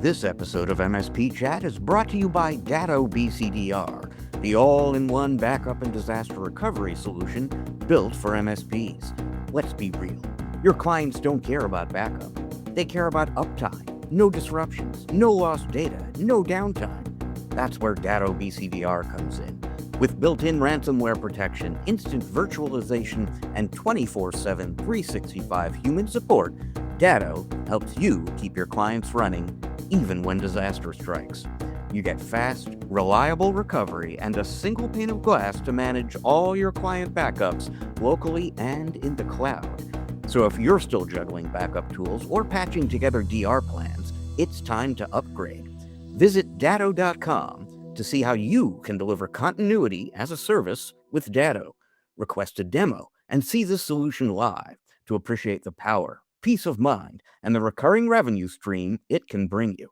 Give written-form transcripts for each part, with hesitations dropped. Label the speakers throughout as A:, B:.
A: This episode of MSP Chat is brought to you by Datto BCDR, the all-in-one backup and disaster recovery solution built for MSPs. Let's be real. Your clients don't care about backup. They care about uptime, no disruptions, no lost data, no downtime. That's where Datto BCDR comes in. With built-in ransomware protection, instant virtualization, and 24/7 365 human support, Datto helps you keep your clients running even when disaster strikes. You get fast, reliable recovery and a single pane of glass to manage all your client backups locally and in the cloud. So if you're still juggling backup tools or patching together DR plans, it's time to upgrade. Visit Datto.com to see how you can deliver continuity as a service with Datto. Request a demo and see the solution live to appreciate the power, peace of mind, and the recurring revenue stream it can bring you.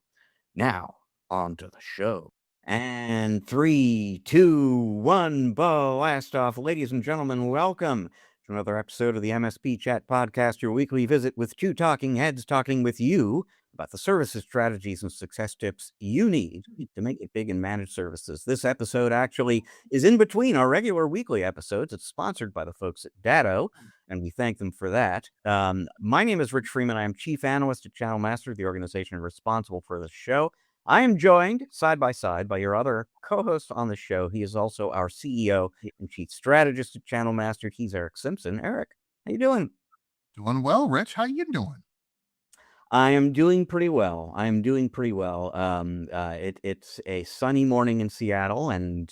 A: Now, on to the show. And 3, 2, 1, blast off. Ladies and gentlemen, welcome to another episode of the MSP Chat Podcast, your weekly visit with two talking heads talking with you about the services, strategies, and success tips you need to make it big in managed services. This episode actually is in between our regular weekly episodes. It's sponsored by the folks at Datto, and we thank them for that. My name is Rich Freeman. I am Chief Analyst at Channel Master, the organization responsible for the show. I am joined side by side by your other co-host on the show. He is also our CEO and Chief Strategist at Channel Master. He's Eric Simpson. Eric, how you doing?
B: Doing well, Rich. How you doing?
A: I am doing pretty well. It's a sunny morning in Seattle, and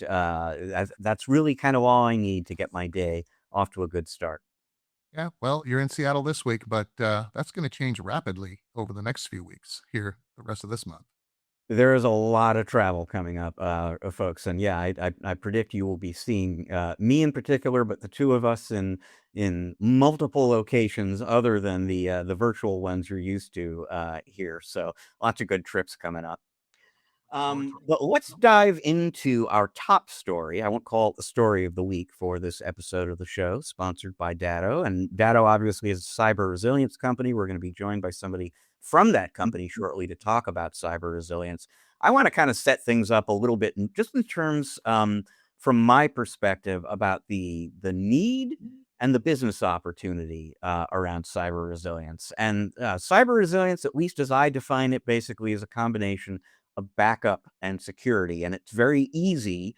A: that's really kind of all I need to get my day off to a good start.
B: Yeah, well, you're in Seattle this week, but that's going to change rapidly over the next few weeks here, the rest of this month.
A: There is a lot of travel coming up, folks, and yeah, I predict you will be seeing me in particular, but the two of us in multiple locations other than the virtual ones you're used to here. So lots of good trips coming up. But let's dive into our top story. I won't call it the story of the week for this episode of the show, sponsored by Datto. And Datto obviously is a cyber resilience company. We're going to be joined by somebody from that company shortly to talk about cyber resilience. I want to kind of set things up a little bit, just in terms, from my perspective, about the need and the business opportunity around cyber resilience. And cyber resilience, at least as I define it, basically is a combination of backup and security. And it's very easy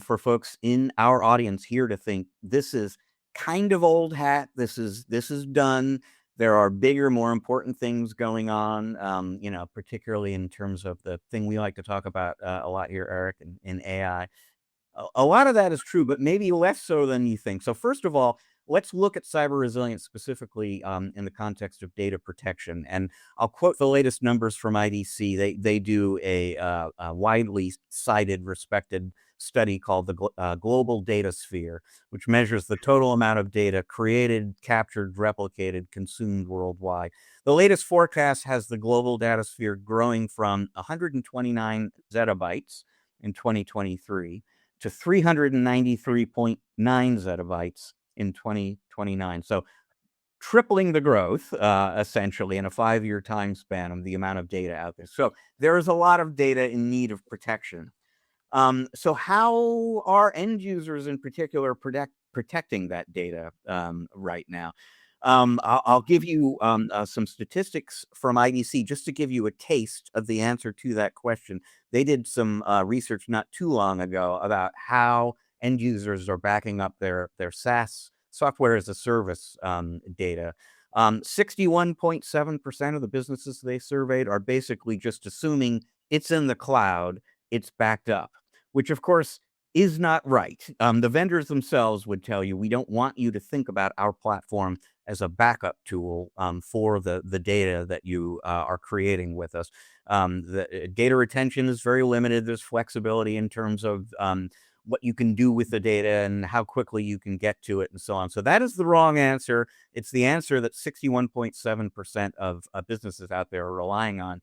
A: for folks in our audience here to think this is kind of old hat. This is done. There are bigger, more important things going on, particularly in terms of the thing we like to talk about a lot here, Eric, in AI. A lot of that is true, but maybe less so than you think. So first of all, let's look at cyber resilience specifically in the context of data protection. And I'll quote the latest numbers from IDC. They do a widely cited, respected study called the Global Data Sphere, which measures the total amount of data created, captured, replicated, consumed worldwide. The latest forecast has the global data sphere growing from 129 zettabytes in 2023 to 393.9 zettabytes in 2029. So tripling the growth, essentially, in a 5-year time span of the amount of data out there. So there is a lot of data in need of protection. So how are end users in particular protecting that data right now? I'll give you some statistics from IDC just to give you a taste of the answer to that question. They did some research not too long ago about how end users are backing up their SaaS, software as a service data. 61.7% of the businesses they surveyed are basically just assuming it's in the cloud, it's backed up, which of course is not right. The vendors themselves would tell you, we don't want you to think about our platform as a backup tool for the data that you are creating with us. The data retention is very limited. There's flexibility in terms of what you can do with the data and how quickly you can get to it and so on. So that is the wrong answer. It's the answer that 61.7% of businesses out there are relying on.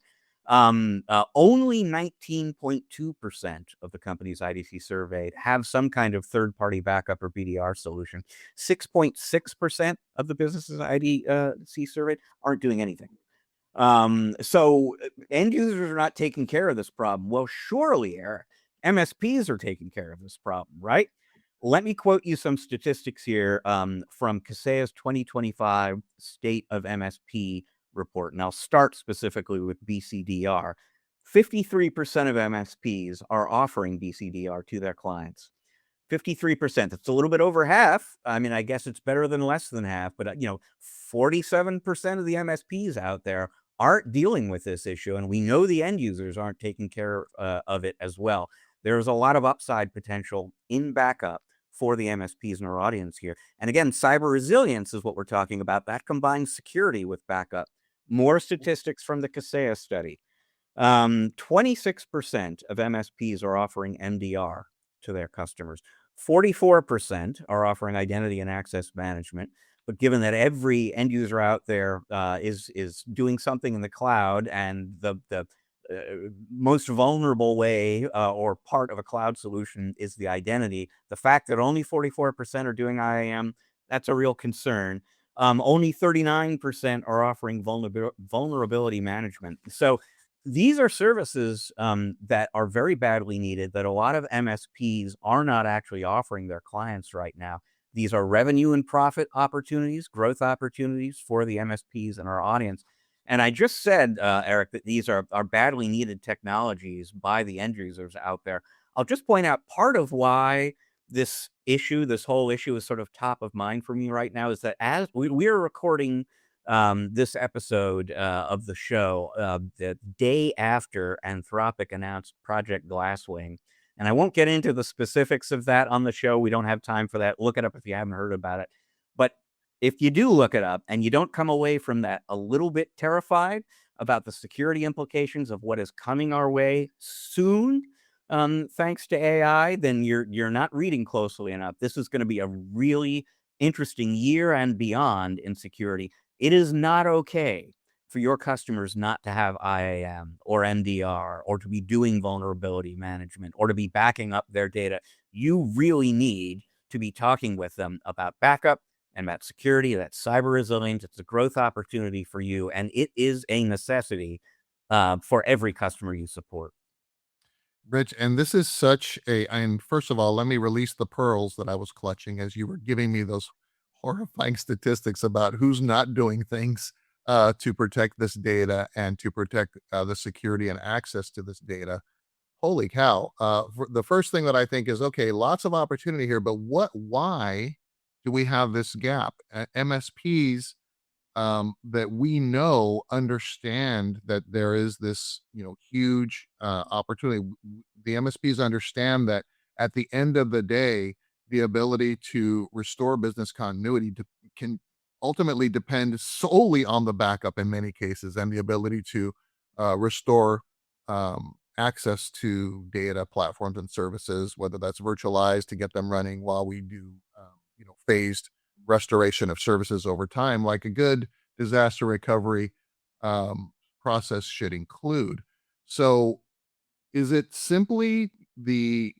A: Only 19.2% of the companies IDC surveyed have some kind of third-party backup or BDR solution. 6.6% of the businesses IDC surveyed aren't doing anything. So end users are not taking care of this problem. Well, surely, Eric, MSPs are taking care of this problem, right? Let me quote you some statistics here from Kaseya's 2025 State of MSP report. And I'll start specifically with BCDR. 53% of MSPs are offering BCDR to their clients. 53%. That's a little bit over half. I mean, I guess it's better than less than half, but 47% of the MSPs out there aren't dealing with this issue, and we know the end users aren't taking care of it as well. There's a lot of upside potential in backup for the MSPs in our audience here. And again, cyber resilience is what we're talking about. That combines security with backup. More statistics from the Kaseya study. 26% of MSPs are offering MDR to their customers. 44% are offering identity and access management. But given that every end user out there is doing something in the cloud, and the most vulnerable way or part of a cloud solution is the identity, the fact that only 44% are doing IAM, that's a real concern. Only 39% are offering vulnerability management. So these are services that are very badly needed, that a lot of MSPs are not actually offering their clients right now. These are revenue and profit opportunities, growth opportunities for the MSPs in our audience. And I just said, Eric, that these are badly needed technologies by the end users out there. I'll just point out part of why this whole issue is sort of top of mind for me right now is that as we are recording this episode of the show the day after Anthropic announced Project Glasswing. And I won't get into the specifics of that on the show. We don't have time for that. Look it up if you haven't heard about it. But if you do look it up and you don't come away from that a little bit terrified about the security implications of what is coming our way soon, thanks to AI, then you're not reading closely enough. This is going to be a really interesting year and beyond in security. It is not okay for your customers not to have IAM or MDR or to be doing vulnerability management or to be backing up their data. You really need to be talking with them about backup and about security. That's cyber resilience. It's a growth opportunity for you, and it is a necessity for every customer you support.
B: Rich, and this is such a, and first of all, let me release the pearls that I was clutching as you were giving me those horrifying statistics about who's not doing things to protect this data and to protect the security and access to this data. Holy cow. The first thing that I think is, okay, lots of opportunity here, but why do we have this gap? MSPs that we know understand that there is this, huge opportunity. The MSPs understand that at the end of the day, the ability to restore business continuity can ultimately depend solely on the backup in many cases, and the ability to restore access to data platforms and services, whether that's virtualized to get them running while we do, phased restoration of services over time, like a good disaster recovery process should include. So, is it simply the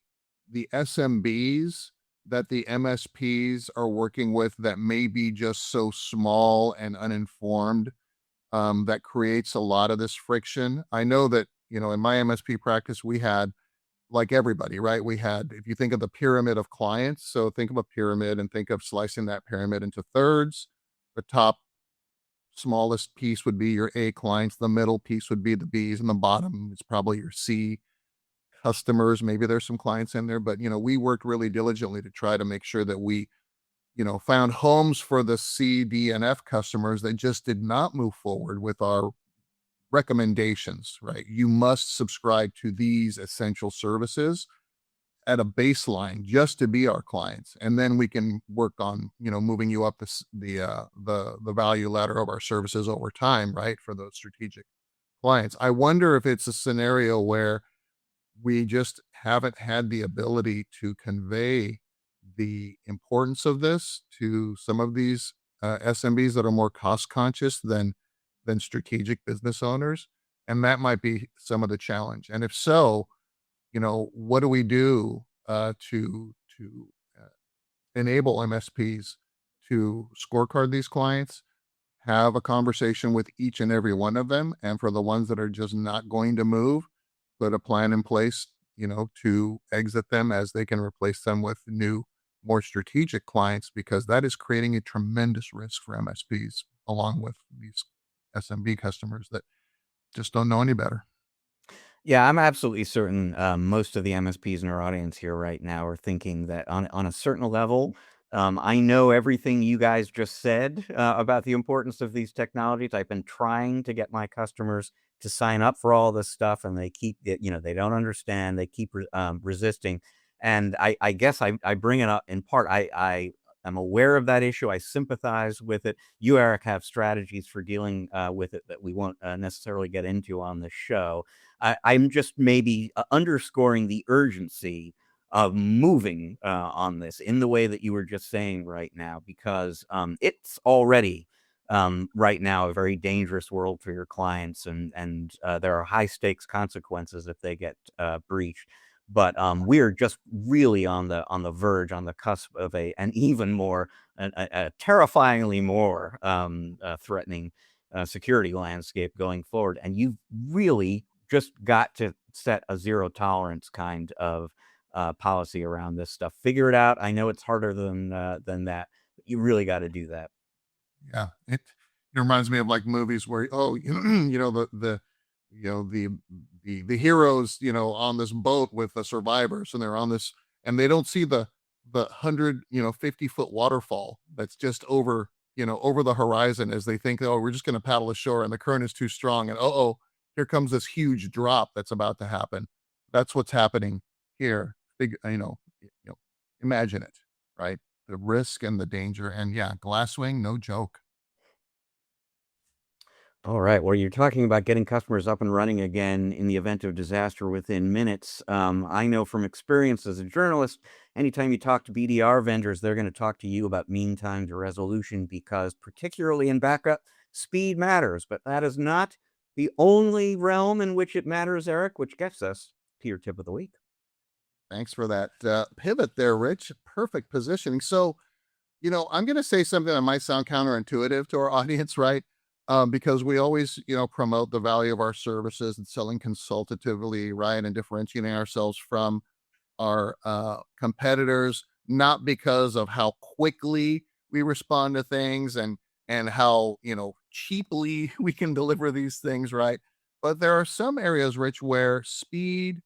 B: SMBs that the MSPs are working with that may be just so small and uninformed that creates a lot of this friction? I know that, in my MSP practice, we had, like everybody, right? We had, if you think of the pyramid of clients, so think of a pyramid and think of slicing that pyramid into thirds. The top smallest piece would be your A clients, the middle piece would be the Bs, and the bottom is probably your C customers. Maybe there's some clients in there, but we worked really diligently to try to make sure that we, found homes for the C, D, and F customers that just did not move forward with our recommendations, right? You must subscribe to these essential services at a baseline just to be our clients, and then we can work on moving you up the value ladder of our services over time, right, for those strategic clients. I wonder if it's a scenario where we just haven't had the ability to convey the importance of this to some of these SMBs that are more cost conscious than strategic business owners, and that might be some of the challenge. And if so, what do we do to enable MSPs to scorecard these clients, have a conversation with each and every one of them. And for the ones that are just not going to move, put a plan in place, to exit them as they can replace them with new, more strategic clients, because that is creating a tremendous risk for MSPs along with these SMB customers that just don't know any better.
A: Yeah, I'm absolutely certain most of the MSPs in our audience here right now are thinking that on a certain level, I know everything you guys just said about the importance of these technologies. I've been trying to get my customers to sign up for all this stuff, and they keep it, they don't understand. They keep resisting. And I guess I bring it up in part. I am aware of that issue. I sympathize with it. You, Eric, have strategies for dealing with it that we won't necessarily get into on the show. I'm just maybe underscoring the urgency of moving on this in the way that you were just saying right now, because it's already right now a very dangerous world for your clients, and there are high stakes consequences if they get breached. But we're just really on the verge, on the cusp of an even more, a terrifyingly more threatening security landscape going forward. And you've really just got to set a zero tolerance kind of policy around this stuff. Figure it out. I know it's harder than that, but you really got to do that.
B: Yeah, it reminds me of like movies where the heroes on this boat with the survivors, and they're on this, and they don't see the 150-foot waterfall that's just over the horizon, as they think, oh, we're just going to paddle ashore, and the current is too strong, and oh, here comes this huge drop that's about to happen. That's what's happening here. Imagine it, right? The risk and the danger, and yeah, Glasswing, no joke.
A: All right. Well, you're talking about getting customers up and running again in the event of disaster within minutes. I know from experience as a journalist, anytime you talk to BDR vendors, they're going to talk to you about mean time to resolution, because, particularly in backup, speed matters. But that is not the only realm in which it matters, Eric, which gets us to your tip of the week.
B: Thanks for that pivot there, Rich. Perfect positioning. So, I'm going to say something that might sound counterintuitive to our audience, right? Because we always, promote the value of our services and selling consultatively, right? And differentiating ourselves from our competitors, not because of how quickly we respond to things and how, cheaply we can deliver these things, right? But there are some areas, Rich, where speed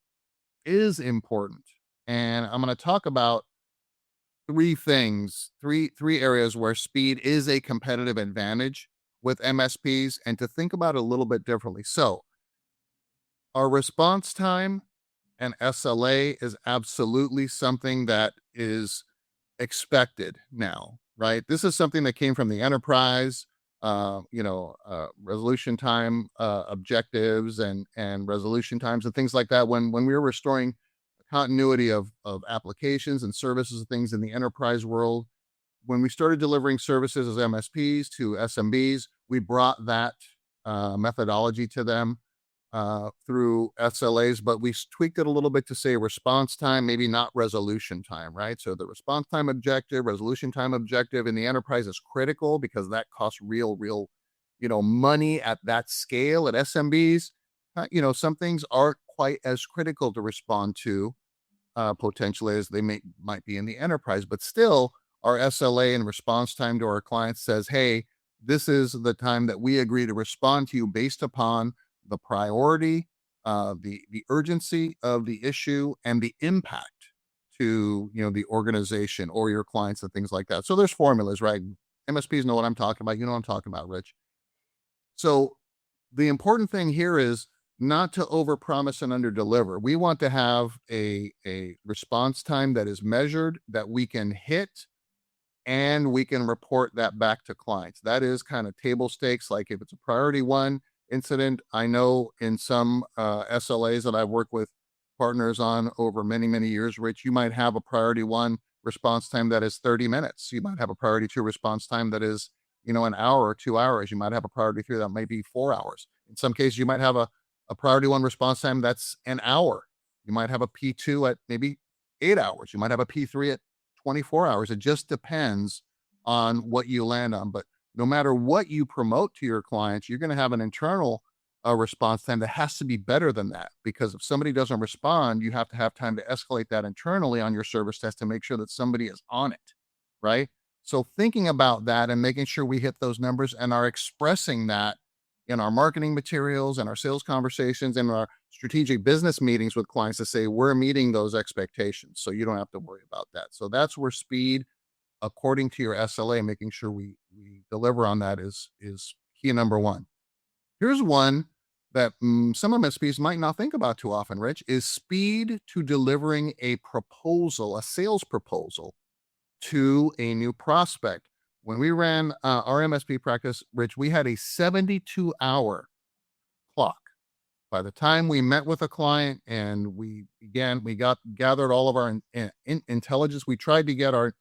B: is important. And I'm going to talk about three things, three areas where speed is a competitive advantage with MSPs, and to think about it a little bit differently. So, our response time and SLA is absolutely something that is expected now, right? This is something that came from the enterprise, resolution time objectives and resolution times and things like that. When we were restoring continuity of applications and services and things in the enterprise world, when we started delivering services as MSPs to SMBs, we brought that methodology to them through SLAs, but we tweaked it a little bit to say response time, maybe not resolution time, right? So the response time objective, resolution time objective in the enterprise is critical because that costs real, money at that scale. At SMBs, some things aren't quite as critical to respond to potentially as they might be in the enterprise, but still, our SLA and response time to our clients says, hey, this is the time that we agree to respond to you based upon the priority, the urgency of the issue, and the impact to the organization or your clients and things like that. So there's formulas, right? MSPs know what I'm talking about. You know what I'm talking about, Rich. So the important thing here is not to overpromise and underdeliver. We want to have a response time that is measured, that we can hit, and we can report that back to clients. That is kind of table stakes. Like if it's a priority one incident, I know in some SLAs that I've worked with partners on over many years, Rich, you might have a priority one response time that is 30 minutes. You might have a priority two response time that is, an hour or 2 hours. You might have a priority three that might be 4 hours. In some cases, you might have a priority one response time that's an hour. You might have a P2 at maybe 8 hours. You might have a P3 at 24 hours. It just depends on what you land on. But no matter what you promote to your clients, you're going to have an internal response time that has to be better than that. Because if somebody doesn't respond, you have to have time to escalate that internally on your service test to make sure that somebody is on it. Right. So thinking about that and making sure we hit those numbers and are expressing that in our marketing materials and our sales conversations and our strategic business meetings with clients to say we're meeting those expectations. So you don't have to worry about that. So that's where speed, according to your SLA, making sure we deliver on that is key number one. Here's one that some MSPs might not think about too often, Rich, is speed to delivering a proposal, a sales proposal to a new prospect. When we ran our MSP practice, Rich, we had a 72-hour clock. By the time we met with a client and we got gathered all of our intelligence. We tried to get our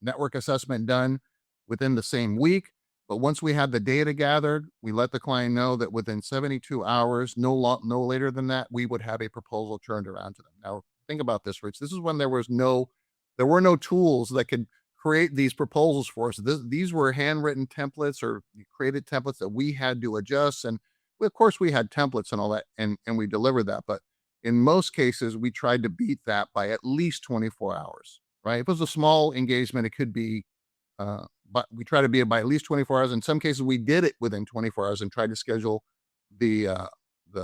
B: network assessment done within the same week. But once we had the data gathered, we let the client know that within 72 hours, no later than that, we would have a proposal turned around to them. Now, think about this, Rich. This is when there were no tools that could create these proposals for us. These were handwritten templates or created templates that we had to adjust. And of course, we had templates and all that, and we delivered that. But in most cases, we tried to beat that by at least 24 hours, right? If it was a small engagement, it could be, but we try to be it by at least 24 hours. In some cases, we did it within 24 hours and tried to schedule the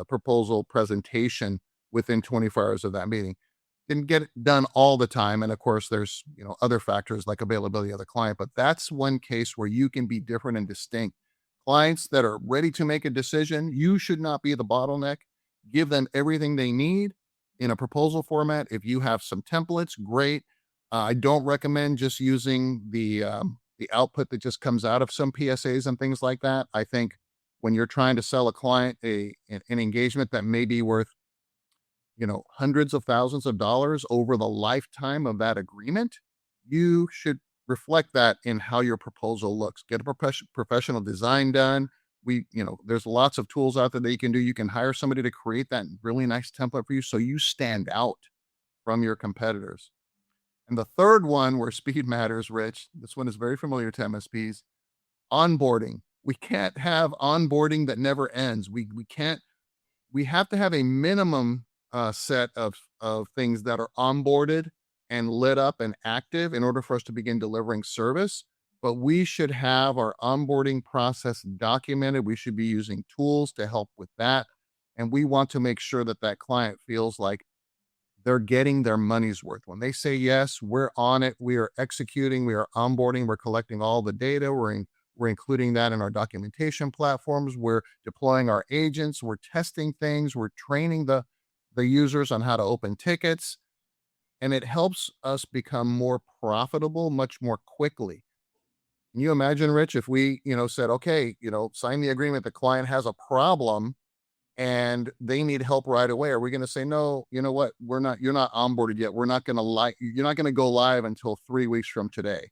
B: proposal presentation within 24 hours of that meeting. Didn't get it done all the time. And of course, there's, other factors like availability of the client, but that's one case where you can be different and distinct. Clients that are ready to make a decision, you should not be the bottleneck. Give them everything they need in a proposal format. If you have some templates, great. I don't recommend just using the output that just comes out of some PSAs and things like that. I think when you're trying to sell a client an engagement that may be worth hundreds of thousands of dollars over the lifetime of that agreement, you should reflect that in how your proposal looks. Get a professional design done. There's lots of tools out there that you can do. You can hire somebody to create that really nice template for you so you stand out from your competitors. And the third one where speed matters, Rich, this one is very familiar to MSPs, onboarding. We can't have onboarding that never ends. We have to have a minimum set of things that are onboarded and lit up and active in order for us to begin delivering service. But we should have our onboarding process documented. We should be using tools to help with that. And we want to make sure that that client feels like they're getting their money's worth. When they say yes, we're on it. We are executing. We are onboarding. We're collecting all the data. We're including that in our documentation platforms. We're deploying our agents. We're testing things. We're training the users on how to open tickets. And it helps us become more profitable much more quickly. Can you imagine, Rich, if we, said, okay, sign the agreement, the client has a problem and they need help right away. Are we going to say, no, you know what? You're not onboarded yet. You're not going to go live until 3 weeks from today.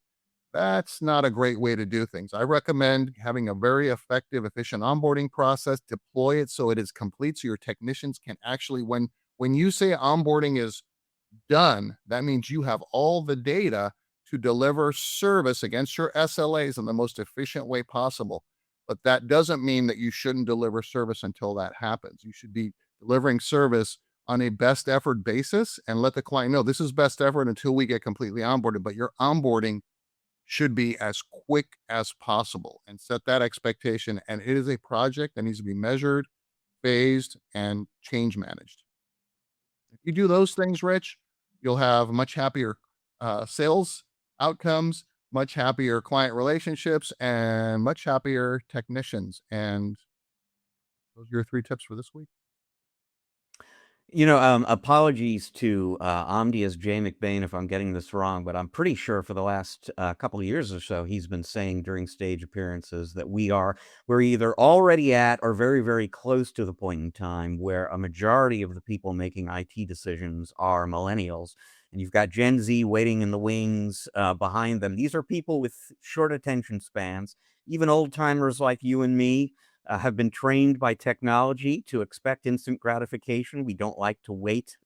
B: That's not a great way to do things. I recommend having a very effective, efficient onboarding process, deploy it so it is complete. So your technicians can actually, when you say onboarding is done, that means you have all the data to deliver service against your SLAs in the most efficient way possible. But that doesn't mean that you shouldn't deliver service until that happens. You should be delivering service on a best effort basis and let the client know this is best effort until we get completely onboarded. But your onboarding should be as quick as possible and set that expectation. And it is a project that needs to be measured, phased, and change managed. If you do those things, Rich, you'll have much happier sales outcomes, much happier client relationships, and much happier technicians. And those are your 3 tips for this week.
A: Apologies to Omdia's Jay McBain if I'm getting this wrong, but I'm pretty sure for the last couple of years or so, he's been saying during stage appearances that we're either already at or very, very close to the point in time where a majority of the people making IT decisions are millennials. And you've got Gen Z waiting in the wings behind them. These are people with short attention spans. Even old timers like you and me have been trained by technology to expect instant gratification. We don't like to wait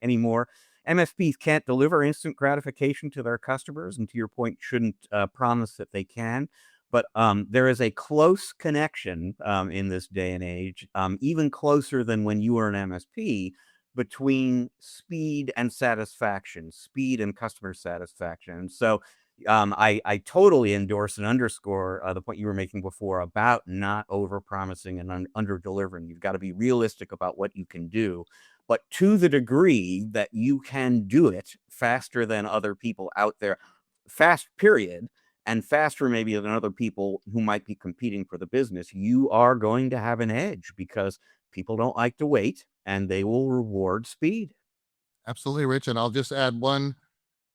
A: anymore. MSPs can't deliver instant gratification to their customers, and to your point, shouldn't promise that they can. But there is a close connection in this day and age, even closer than when you were an MSP, between speed and satisfaction, speed and customer satisfaction. So I totally endorse and underscore the point you were making before about not over promising and under delivering. You've got to be realistic about what you can do, but to the degree that you can do it faster than other people out there, fast period, and faster maybe than other people who might be competing for the business, you are going to have an edge because people don't like to wait and they will reward speed.
B: Absolutely, Rich. And I'll just add one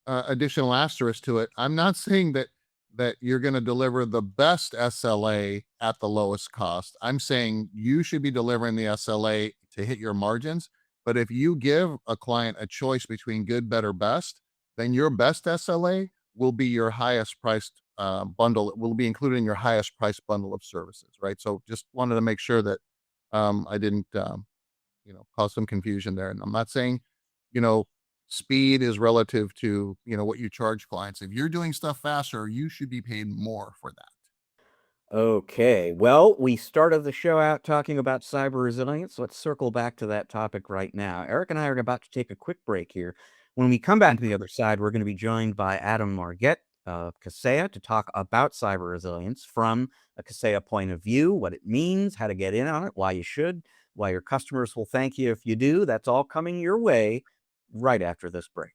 B: additional asterisk to it. I'm not saying that you're going to deliver the best SLA at the lowest cost. I'm saying you should be delivering the SLA to hit your margins. But if you give a client a choice between good, better, best, then your best SLA will be your highest priced bundle. It will be included in your highest price bundle of services, right? So just wanted to make sure that I didn't cause some confusion there. And I'm not saying, you know, speed is relative to, what you charge clients. If you're doing stuff faster, you should be paid more for that.
A: Okay, well, we started the show out talking about cyber resilience. Let's circle back to that topic right now. Eric and I are about to take a quick break here. When we come back to the other side, we're going to be joined by Adam Margette of Kaseya to talk about cyber resilience from a Kaseya point of view, what it means, how to get in on it, why you should, why your customers will thank you if you do. That's all coming your way right after this break.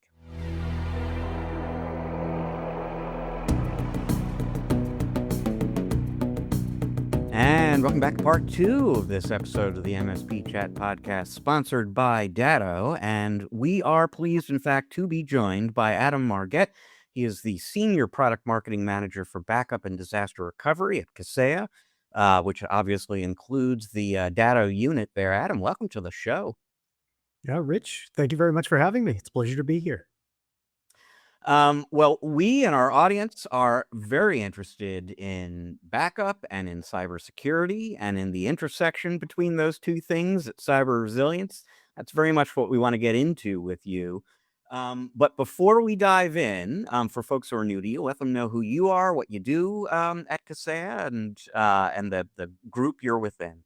A: And welcome back to part two of this episode of the MSP Chat podcast, sponsored by Datto. And we are pleased, in fact, to be joined by Adam Margette. He is the Senior Product Marketing Manager for Backup and Disaster Recovery at Kaseya, which obviously includes the Datto unit there. Adam, welcome to the show.
C: Yeah, Rich, thank you very much for having me. It's a pleasure to be here.
A: Well, we and our audience are very interested in backup and in cybersecurity and in the intersection between those two things, cyber resilience. That's very much what we want to get into with you. But before we dive in, for folks who are new to you, let them know who you are, what you do at Kaseya, and the group you're within.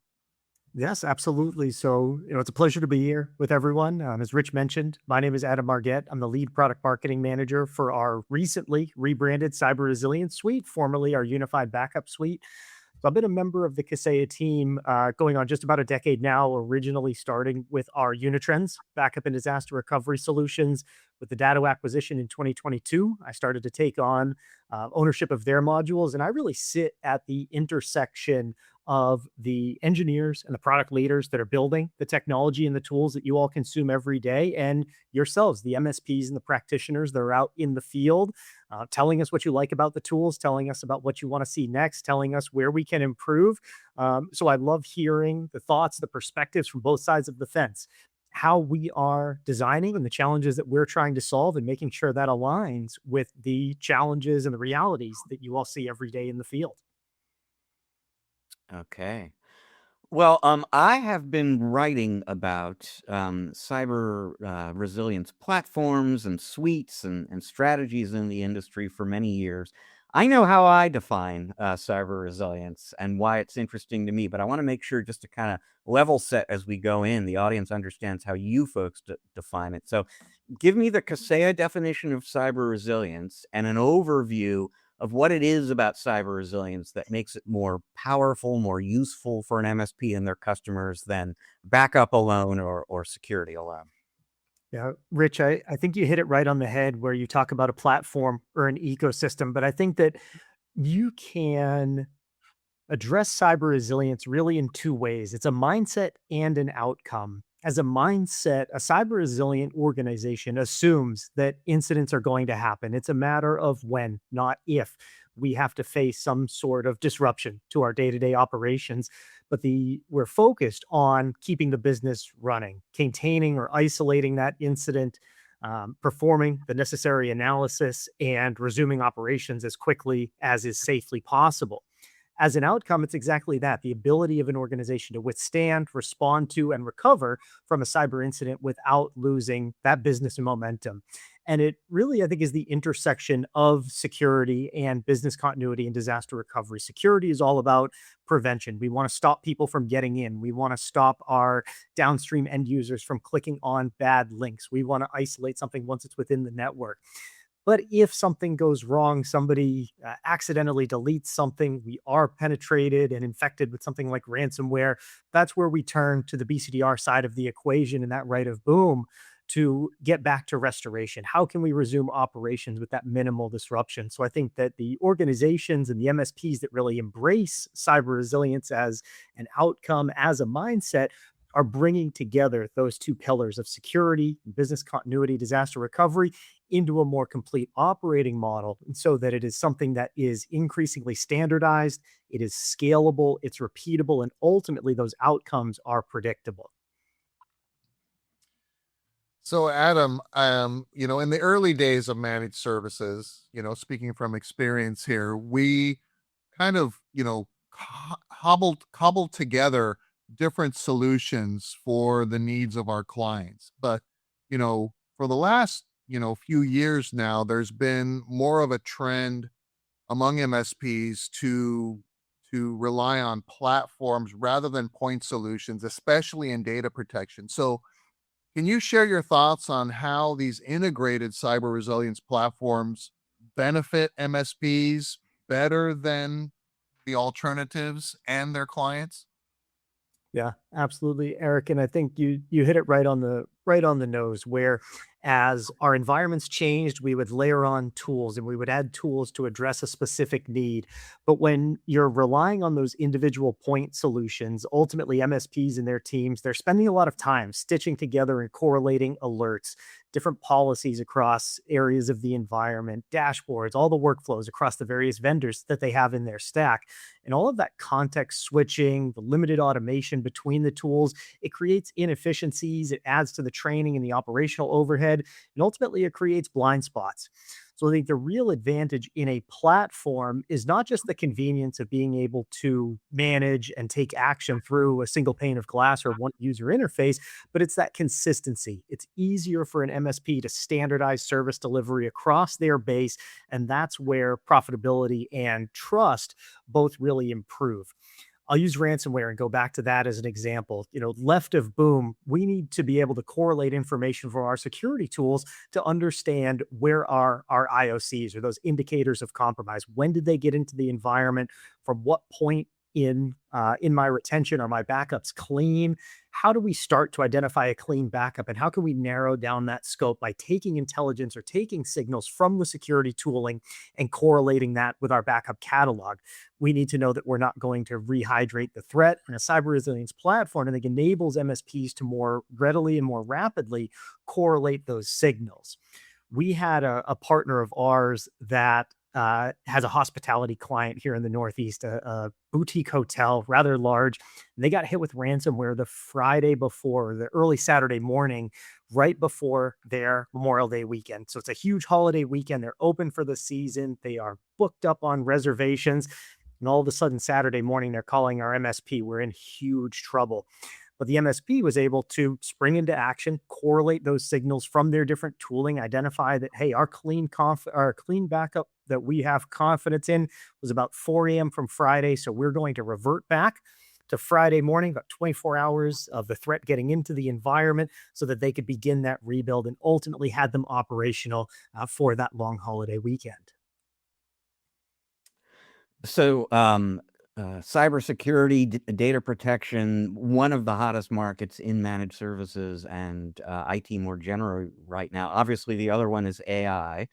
C: Yes, absolutely. So, it's a pleasure to be here with everyone. As Rich mentioned, my name is Adam Margette. I'm the lead product marketing manager for our recently rebranded Cyber Resilience Suite, formerly our Unified Backup Suite. So I've been a member of the Kaseya team going on just about a decade now, originally starting with our Unitrends backup and disaster recovery solutions. With the Datto acquisition in 2022, I started to take on ownership of their modules, and I really sit at the intersection of the engineers and the product leaders that are building the technology and the tools that you all consume every day, and yourselves, the MSPs and the practitioners that are out in the field, telling us what you like about the tools, telling us about what you want to see next, telling us where we can improve. So I love hearing the thoughts, the perspectives from both sides of the fence, how we are designing and the challenges that we're trying to solve, and making sure that aligns with the challenges and the realities that you all see every day in the field.
A: Okay. Well, I have been writing about cyber resilience platforms and suites and strategies in the industry for many years. I know how I define cyber resilience and why it's interesting to me, but I want to make sure just to kind of level set as we go in, the audience understands how you folks define it. So give me the Kaseya definition of cyber resilience and an overview of what it is about cyber resilience that makes it more powerful, more useful for an MSP and their customers than backup alone or security alone.
C: Yeah, Rich, I think you hit it right on the head where you talk about a platform or an ecosystem, but I think that you can address cyber resilience really in two ways. It's a mindset and an outcome. As a mindset, a cyber resilient organization assumes that incidents are going to happen. It's a matter of when, not if. We have to face some sort of disruption to our day-to-day operations, but we're focused on keeping the business running, containing or isolating that incident, performing the necessary analysis, and resuming operations as quickly as is safely possible. As an outcome, it's exactly that, the ability of an organization to withstand, respond to, and recover from a cyber incident without losing that business momentum. And it really, I think, is the intersection of security and business continuity and disaster recovery. Security is all about prevention. We want to stop people from getting in. We want to stop our downstream end users from clicking on bad links. We want to isolate something once it's within the network. But if something goes wrong, somebody accidentally deletes something, we are penetrated and infected with something like ransomware. That's where we turn to the BCDR side of the equation and that right of boom to get back to restoration. How can we resume operations with that minimal disruption? So I think that the organizations and the MSPs that really embrace cyber resilience as an outcome, as a mindset, are bringing together those two pillars of security, business continuity, disaster recovery into a more complete operating model. And so that it is something that is increasingly standardized, it is scalable, it's repeatable, and ultimately those outcomes are predictable.
B: So Adam, in the early days of managed services, speaking from experience here, we kind of, cobbled together different solutions for the needs of our clients. But, for the last, few years now, there's been more of a trend among MSPs to rely on platforms rather than point solutions, especially in data protection. So can you share your thoughts on how these integrated cyber resilience platforms benefit MSPs better than the alternatives and their clients?
C: Yeah, absolutely, Eric. And I think you hit it right on the nose, where as our environments changed, we would layer on tools and we would add tools to address a specific need. But when you're relying on those individual point solutions, ultimately MSPs and their teams, they're spending a lot of time stitching together and correlating alerts, different policies across areas of the environment, dashboards, all the workflows across the various vendors that they have in their stack. And all of that context switching, the limited automation between the tools, it creates inefficiencies, it adds to the training and the operational overhead, and ultimately it creates blind spots. So I think the real advantage in a platform is not just the convenience of being able to manage and take action through a single pane of glass or one user interface, but it's that consistency. It's easier for an MSP to standardize service delivery across their base, and that's where profitability and trust both really improve. I'll use ransomware and go back to that as an example. Left of boom, we need to be able to correlate information from our security tools to understand where are our IOCs or those indicators of compromise. When did they get into the environment? From what point in my retention are my backups clean? How do we start to identify a clean backup, and how can we narrow down that scope by taking intelligence or taking signals from the security tooling and correlating that with our backup catalog? We need to know that we're not going to rehydrate the threat. And a cyber resilience platform, I think, enables MSPs to more readily and more rapidly correlate those signals. We had a partner of ours that has a hospitality client here in the Northeast, a boutique hotel, rather large. And they got hit with ransomware the Friday before, the early Saturday morning, right before their Memorial Day weekend. So it's a huge holiday weekend. They're open for the season. They are booked up on reservations. And all of a sudden, Saturday morning, they're calling our MSP. We're in huge trouble. But the MSP was able to spring into action, correlate those signals from their different tooling, identify that, hey, our clean backup that we have confidence in was about 4 a.m. from Friday. So we're going to revert back to Friday morning, about 24 hours of the threat getting into the environment so that they could begin that rebuild, and ultimately had them operational for that long holiday weekend.
A: So, cybersecurity, data protection, one of the hottest markets in managed services and IT more generally right now. Obviously, the other one is AI.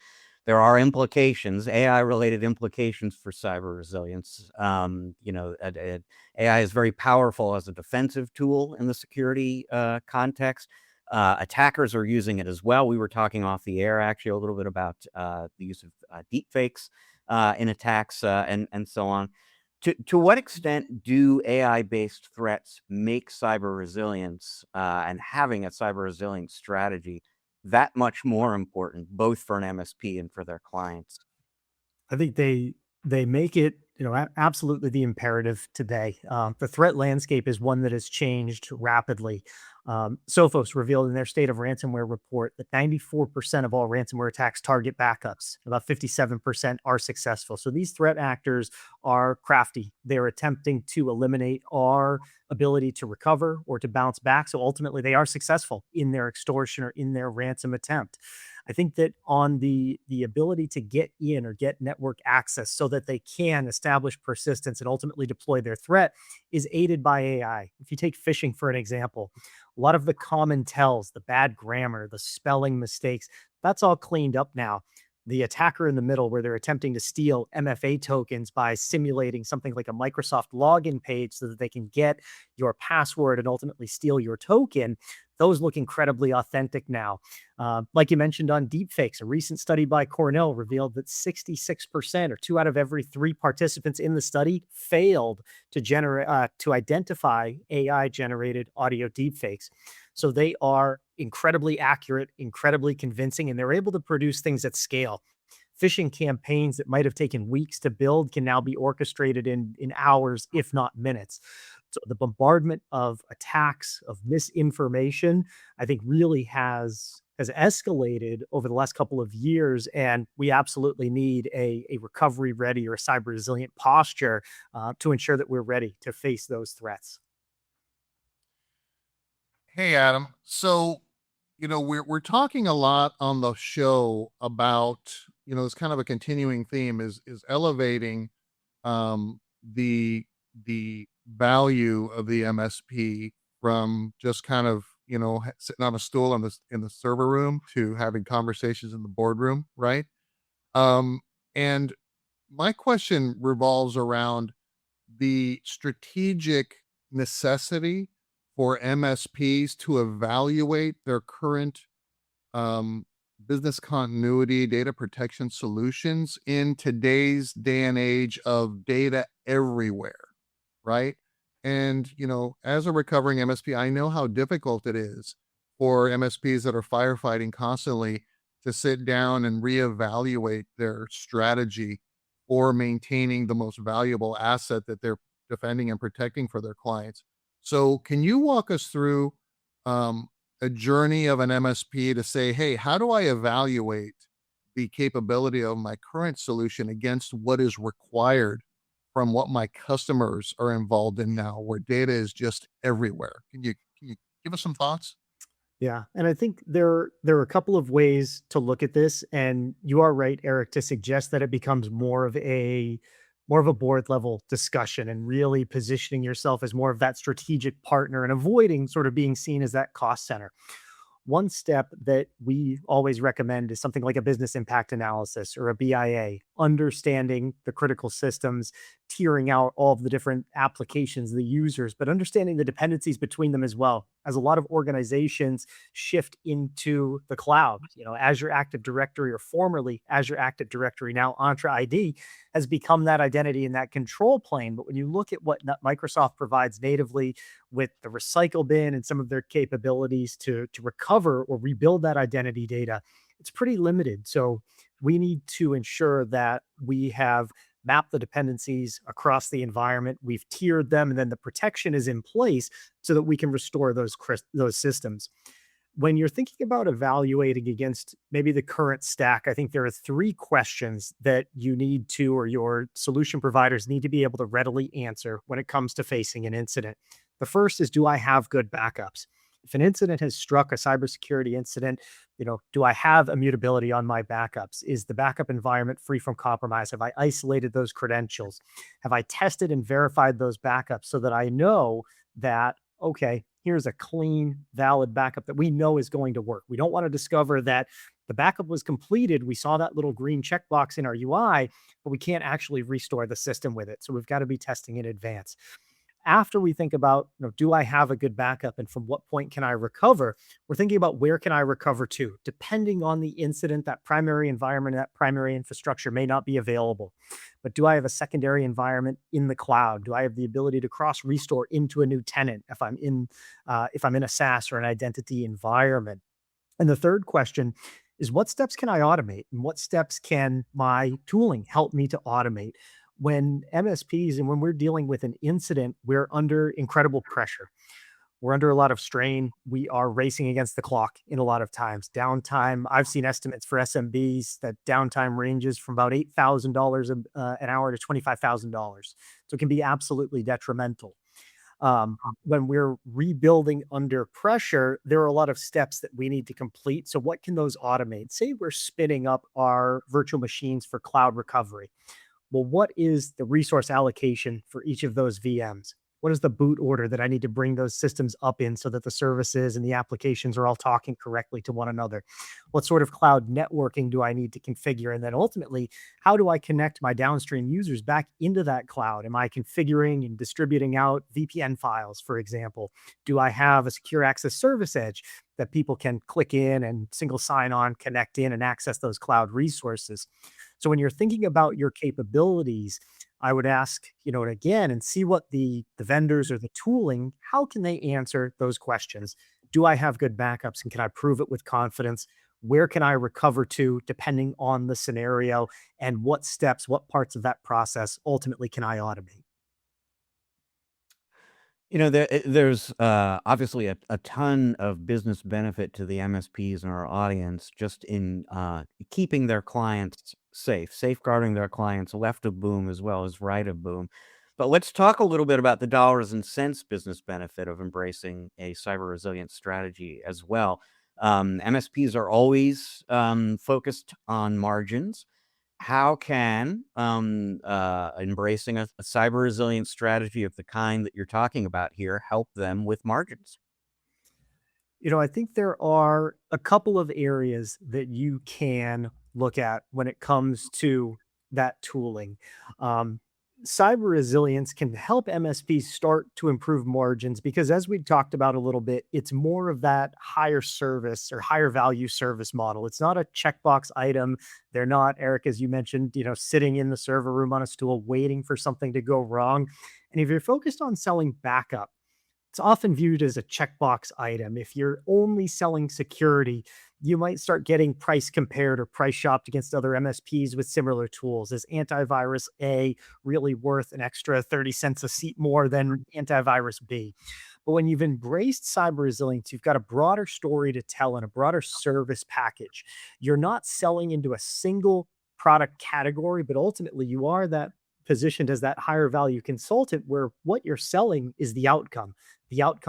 A: There are implications, AI-related implications for cyber resilience. AI is very powerful as a defensive tool in the security context. Attackers are using it as well. We were talking off the air actually a little bit about the use of deep fakes in attacks and so on. To what extent do AI-based threats make cyber resilience and having a cyber resilience strategy that much more important, both for an MSP and for their clients?
C: I think they make it Absolutely the imperative today. The threat landscape is one that has changed rapidly. Sophos revealed in their State of Ransomware report that 94% of all ransomware attacks target backups. About 57% are successful. So these threat actors are crafty. They're attempting to eliminate our ability to recover or to bounce back. So ultimately, they are successful in their extortion or in their ransom attempt. I think that on the ability to get in or get network access so that they can establish persistence and ultimately deploy their threat is aided by AI. If you take phishing for an example, a lot of the common tells, the bad grammar, the spelling mistakes, that's all cleaned up now. The attacker in the middle, where they're attempting to steal MFA tokens by simulating something like a Microsoft login page so that they can get your password and ultimately steal your token, those look incredibly authentic now. Like you mentioned on deepfakes, a recent study by Cornell revealed that 66% or two out of every three participants in the study failed to identify AI generated audio deepfakes. So they are incredibly accurate, incredibly convincing, and they're able to produce things at scale. Phishing campaigns that might have taken weeks to build can now be orchestrated in hours, if not minutes. So the bombardment of attacks, of misinformation, I think really has escalated over the last couple of years, and we absolutely need a recovery ready or a cyber resilient posture to ensure that we're ready to face those threats.
B: Hey, Adam. So, we're talking a lot on the show about, it's kind of a continuing theme is elevating the value of the MSP from just kind of, sitting on a stool in the server room to having conversations in the boardroom, right? Um, and my question revolves around the strategic necessity for MSPs to evaluate their current um, business continuity data protection solutions in today's day and age of data everywhere, right? And, as a recovering MSP, I know how difficult it is for MSPs that are firefighting constantly to sit down and reevaluate their strategy or maintaining the most valuable asset that they're defending and protecting for their clients. So, can you walk us through um, a journey of an MSP to say, hey, how do I evaluate the capability of my current solution against what is required from what my customers are involved in now, where data is just everywhere? Can you give us some thoughts?
C: Yeah, and I think there are a couple of ways to look at this, and you are right, Eric, to suggest that it becomes more of a board level discussion and really positioning yourself as more of that strategic partner and avoiding sort of being seen as that cost center. One step that we always recommend is something like a business impact analysis or a BIA, understanding the critical systems, tiering out all of the different applications, the users, but understanding the dependencies between them as well. As a lot of organizations shift into the cloud, Azure Active Directory or formerly Azure Active Directory, now Entra ID, has become that identity and that control plane. But when you look at what Microsoft provides natively with the recycle bin and some of their capabilities to recover or rebuild that identity data, it's pretty limited. So we need to ensure that we have mapped the dependencies across the environment, we've tiered them, and then the protection is in place so that we can restore those systems. When you're thinking about evaluating against maybe the current stack, I think there are three questions that you need to, or your solution providers need to be able to readily answer when it comes to facing an incident. The first is, do I have good backups? If an incident has struck, a cybersecurity incident, do I have immutability on my backups? Is the backup environment free from compromise? Have I isolated those credentials? Have I tested and verified those backups so that I know that, okay, here's a clean, valid backup that we know is going to work? We don't want to discover that the backup was completed. We saw that little green checkbox in our UI, but we can't actually restore the system with it. So we've got to be testing in advance. After we think about, do I have a good backup and from what point can I recover? We're thinking about where can I recover to? Depending on the incident, that primary environment, that primary infrastructure may not be available. But do I have a secondary environment in the cloud? Do I have the ability to cross restore into a new tenant if I'm in a SaaS or an identity environment? And the third question is, what steps can I automate and what steps can my tooling help me to automate? When MSPs and when we're dealing with an incident, we're under incredible pressure. We're under a lot of strain. We are racing against the clock in a lot of times. Downtime, I've seen estimates for SMBs that downtime ranges from about $8,000 an hour to $25,000. So it can be absolutely detrimental. When we're rebuilding under pressure, there are a lot of steps that we need to complete. So, what can those automate? Say we're spinning up our virtual machines for cloud recovery. Well, what is the resource allocation for each of those VMs? What is the boot order that I need to bring those systems up in so that the services and the applications are all talking correctly to one another? What sort of cloud networking do I need to configure? And then ultimately, how do I connect my downstream users back into that cloud? Am I configuring and distributing out VPN files, for example? Do I have a secure access service edge that people can click in and single sign on, connect in, and access those cloud resources? So when you're thinking about your capabilities, I would ask, and again, and see what the vendors or the tooling, how can they answer those questions? Do I have good backups and can I prove it with confidence? Where can I recover to depending on the scenario? And what steps, what parts of that process ultimately can I automate?
A: There's obviously a ton of business benefit to the MSPs in our audience just in keeping their clients safe, safeguarding their clients left of boom as well as right of boom. But let's talk a little bit about the dollars and cents business benefit of embracing a cyber resilience strategy as well. MSPs are always focused on margins. How can embracing a cyber resilience strategy of the kind that you're talking about here help them with margins?
C: I think there are a couple of areas that you can look at when it comes to that tooling. Um, Cyber resilience can help MSPs start to improve margins because, as we talked about a little bit, it's more of that higher service or higher value service model. It's not a checkbox item. They're not, Eric, as you mentioned, sitting in the server room on a stool waiting for something to go wrong. And if you're focused on selling backup, it's often viewed as a checkbox item. If you're only selling security, you might start getting price compared or price shopped against other MSPs with similar tools. Is antivirus A really worth an extra 30 cents a seat more than antivirus B? But when you've embraced cyber resilience, you've got a broader story to tell and a broader service package. You're not selling into a single product category, but ultimately you are that positioned as that higher value consultant where what you're selling is the outcome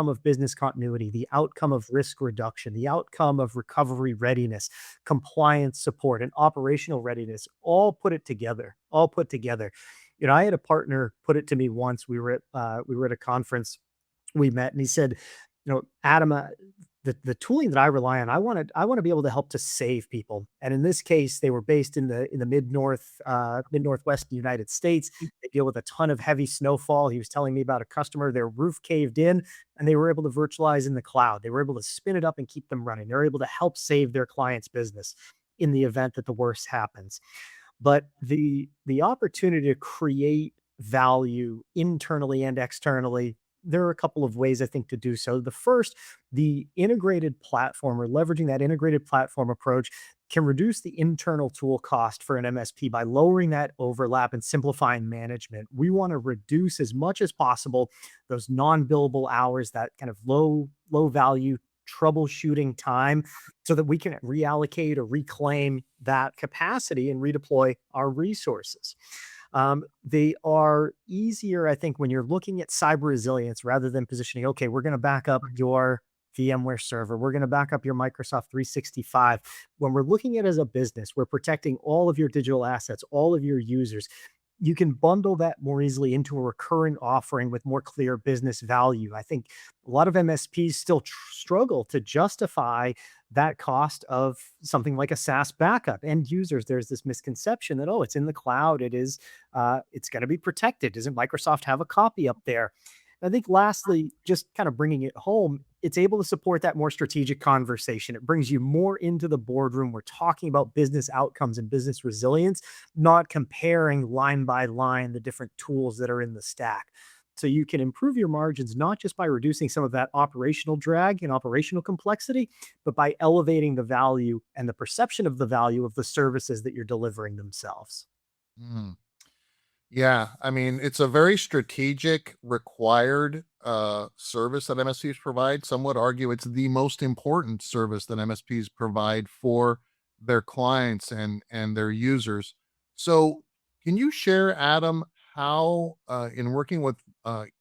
C: of business continuity, the outcome of risk reduction, the outcome of recovery readiness, compliance support, and operational readiness, all put it together, all put together. I had a partner put it to me once. We were at a conference, we met, and he said, Adam, the tooling that I rely on, I want to be able to help to save people. And in this case, they were based in the mid northwest United States. They deal with a ton of heavy snowfall. He was telling me about a customer, their roof caved in, and they were able to virtualize in the cloud. They were able to spin it up and keep them running. They're able to help save their client's business in the event that the worst happens. But the opportunity to create value internally and externally, there are a couple of ways I think to do so. The first, the integrated platform or leveraging that integrated platform approach can reduce the internal tool cost for an MSP by lowering that overlap and simplifying management. We want to reduce as much as possible those non-billable hours, that kind of low value troubleshooting time, so that we can reallocate or reclaim that capacity and redeploy our resources. They are easier, I think, when you're looking at cyber resilience rather than positioning, okay, we're going to back up your VMware server, we're going to back up your Microsoft 365. When we're looking at it as a business, we're protecting all of your digital assets, all of your users. You can bundle that more easily into a recurring offering with more clear business value. I think a lot of MSPs still struggle to justify that cost of something like a SaaS backup. End users, there's this misconception that, oh, it's in the cloud, it's going to be protected. Doesn't Microsoft have a copy up there? I think lastly, just kind of bringing it home, it's able to support that more strategic conversation. It brings you more into the boardroom. We're talking about business outcomes and business resilience, not comparing line by line the different tools that are in the stack. So you can improve your margins not just by reducing some of that operational drag and operational complexity, but by elevating the value and the perception of the value of the services that you're delivering themselves.
B: Mm. Yeah, I mean, it's a very strategic, required service that MSPs provide. Some would argue it's the most important service that MSPs provide for their clients and their users. So, can you share, Adam, how in working with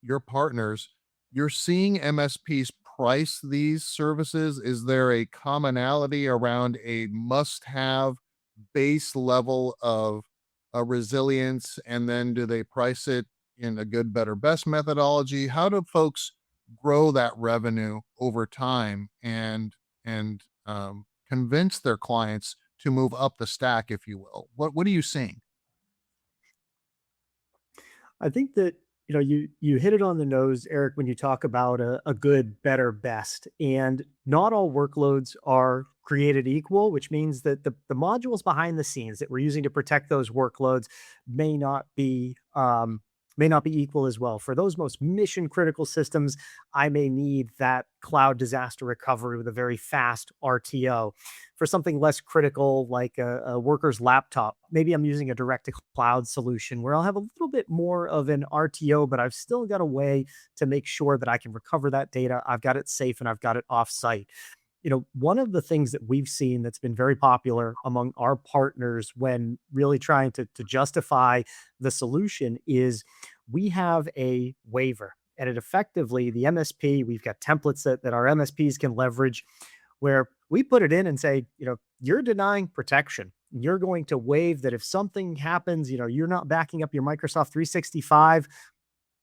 B: your partners, you're seeing MSPs price these services? Is there a commonality around a must-have base level of resilience, and then do they price it in a good, better, best methodology? How do folks grow that revenue over time and convince their clients to move up the stack, if you will? What are you seeing?
C: I think that you hit it on the nose, Eric, when you talk about a good, better, best. And not all workloads are created equal, which means that the modules behind the scenes that we're using to protect those workloads may not be may not be equal as well. For those most mission critical systems, I may need that cloud disaster recovery with a very fast RTO. For something less critical, like a worker's laptop, maybe I'm using a direct to cloud solution where I'll have a little bit more of an RTO, but I've still got a way to make sure that I can recover that data. I've got it safe and I've got it offsite. One of the things that we've seen that's been very popular among our partners when really trying to justify the solution is we have a waiver. And it effectively, the MSP, we've got templates that our MSPs can leverage where we put it in and say, you're denying protection. You're going to waive that if something happens, you're not backing up your Microsoft 365.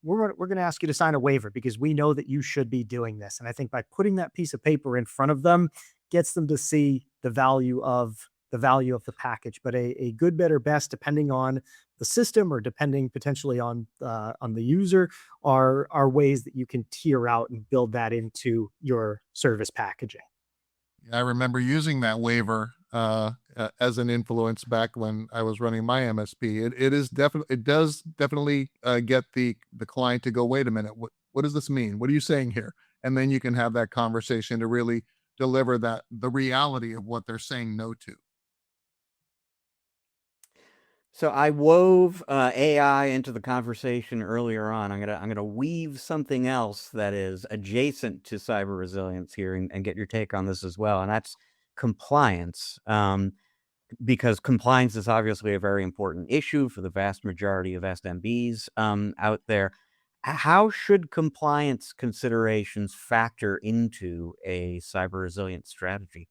C: We're going to ask you to sign a waiver because we know that you should be doing this. And I think by putting that piece of paper in front of them gets them to see the value of the package. But a good, better, best, depending on the system or depending potentially on the user, are ways that you can tier out and build that into your service packaging.
B: I remember using that waiver as an influence back when I was running my MSP. It does definitely get the client to go, wait a minute, what does this mean? What are you saying here? And then you can have that conversation to really deliver the reality of what they're saying no to.
A: So I wove AI into the conversation earlier on. I'm gonna weave something else that is adjacent to cyber resilience here and get your take on this as well, and that's compliance. Because compliance is obviously a very important issue for the vast majority of SMBs out there. How should compliance considerations factor into a cyber resilience strategy?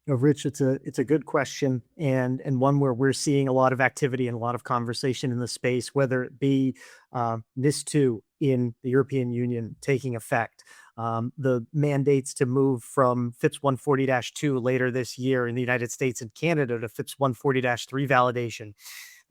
C: Rich, it's a good question, and one where we're seeing a lot of activity and a lot of conversation in the space, whether it be NIS2 in the European Union taking effect, the mandates to move from FIPS 140-2 later this year in the United States and Canada to FIPS 140-3 validation.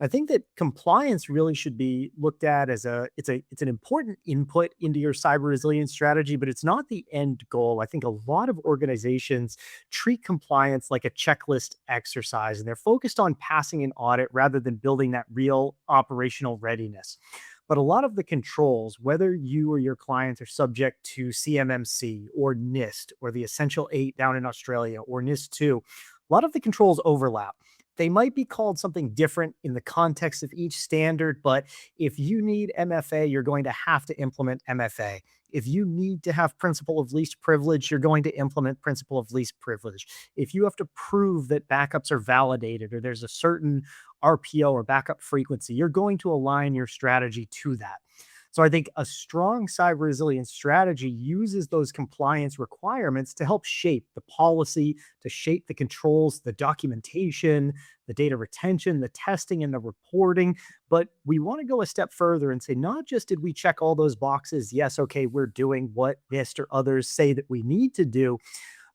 C: I think that compliance really should be looked at as it's an important input into your cyber resilience strategy, but it's not the end goal. I think a lot of organizations treat compliance like a checklist exercise, and they're focused on passing an audit rather than building that real operational readiness. But a lot of the controls, whether you or your clients are subject to CMMC or NIST or the Essential 8 down in Australia or NIST 2, a lot of the controls overlap. They might be called something different in the context of each standard, but if you need MFA, you're going to have to implement MFA. If you need to have principle of least privilege, you're going to implement principle of least privilege. If you have to prove that backups are validated or there's a certain RPO or backup frequency, you're going to align your strategy to that. So I think a strong cyber resilience strategy uses those compliance requirements to help shape the policy, to shape the controls, the documentation, the data retention, the testing, and the reporting. But we want to go a step further and say, not just did we check all those boxes, yes, okay, we're doing what NIST or others say that we need to do,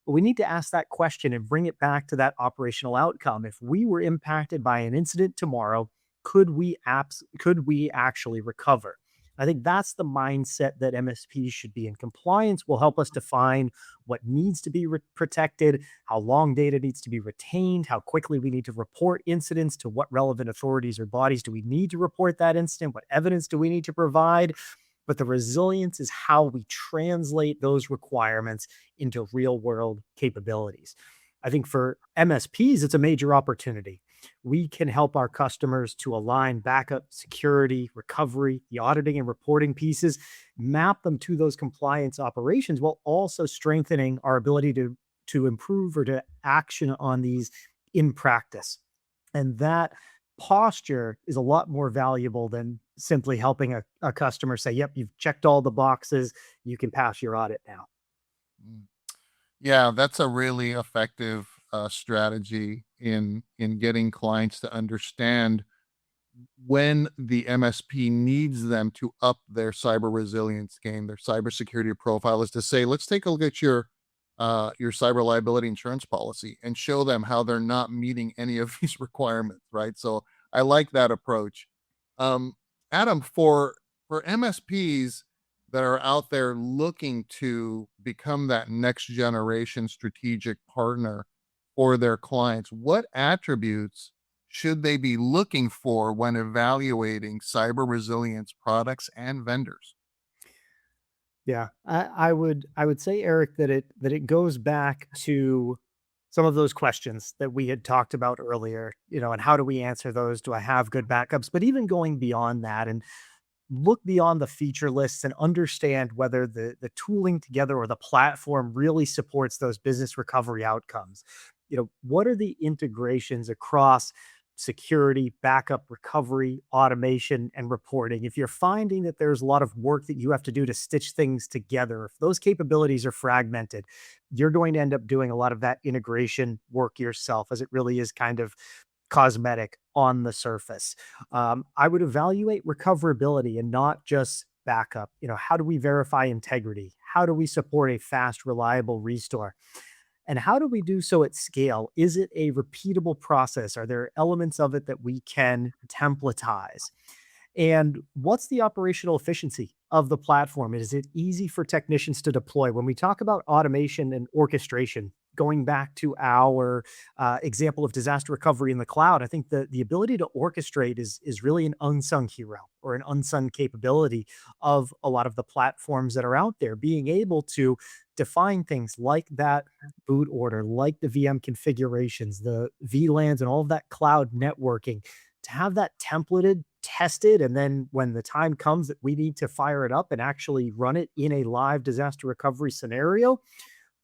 C: but we need to ask that question and bring it back to that operational outcome. If we were impacted by an incident tomorrow, could we actually recover? I think that's the mindset that MSPs should be in. Compliance will help us define what needs to be protected, how long data needs to be retained, how quickly we need to report incidents to what relevant authorities or bodies do we need to report that incident, what evidence do we need to provide. But the resilience is how we translate those requirements into real world capabilities. I think for MSPs, it's a major opportunity. We can help our customers to align backup, security, recovery, the auditing and reporting pieces, map them to those compliance operations while also strengthening our ability to improve or to action on these in practice. And that posture is a lot more valuable than simply helping a customer say, yep, you've checked all the boxes, you can pass your audit now.
B: Mm. Yeah, that's a really effective strategy in getting clients to understand when the MSP needs them to up their cyber resilience game, their cybersecurity profile, is to say, let's take a look at your cyber liability insurance policy and show them how they're not meeting any of these requirements, right? So I like that approach. Um, Adam, for MSPs that are out there looking to become that next generation strategic partner for their clients, what attributes should they be looking for when evaluating cyber resilience products and vendors?
C: Yeah, I would say, Eric, that it goes back to some of those questions that we had talked about earlier, and how do we answer those? Do I have good backups? But even going beyond that and look beyond the feature lists and understand whether the tooling together or the platform really supports those business recovery outcomes. What are the integrations across security, backup, recovery, automation, and reporting? If you're finding that there's a lot of work that you have to do to stitch things together, if those capabilities are fragmented, you're going to end up doing a lot of that integration work yourself, as it really is kind of cosmetic on the surface. I would evaluate recoverability and not just backup. How do we verify integrity? How do we support a fast, reliable restore? And how do we do so at scale? Is it a repeatable process? Are there elements of it that we can templatize? And what's the operational efficiency of the platform? Is it easy for technicians to deploy? When we talk about automation and orchestration, going back to our example of disaster recovery in the cloud, I think the ability to orchestrate is really an unsung hero or an unsung capability of a lot of the platforms that are out there. Being able to define things like that boot order, like the VM configurations, the VLANs, and all of that cloud networking, to have that templated, tested, and then when the time comes that we need to fire it up and actually run it in a live disaster recovery scenario,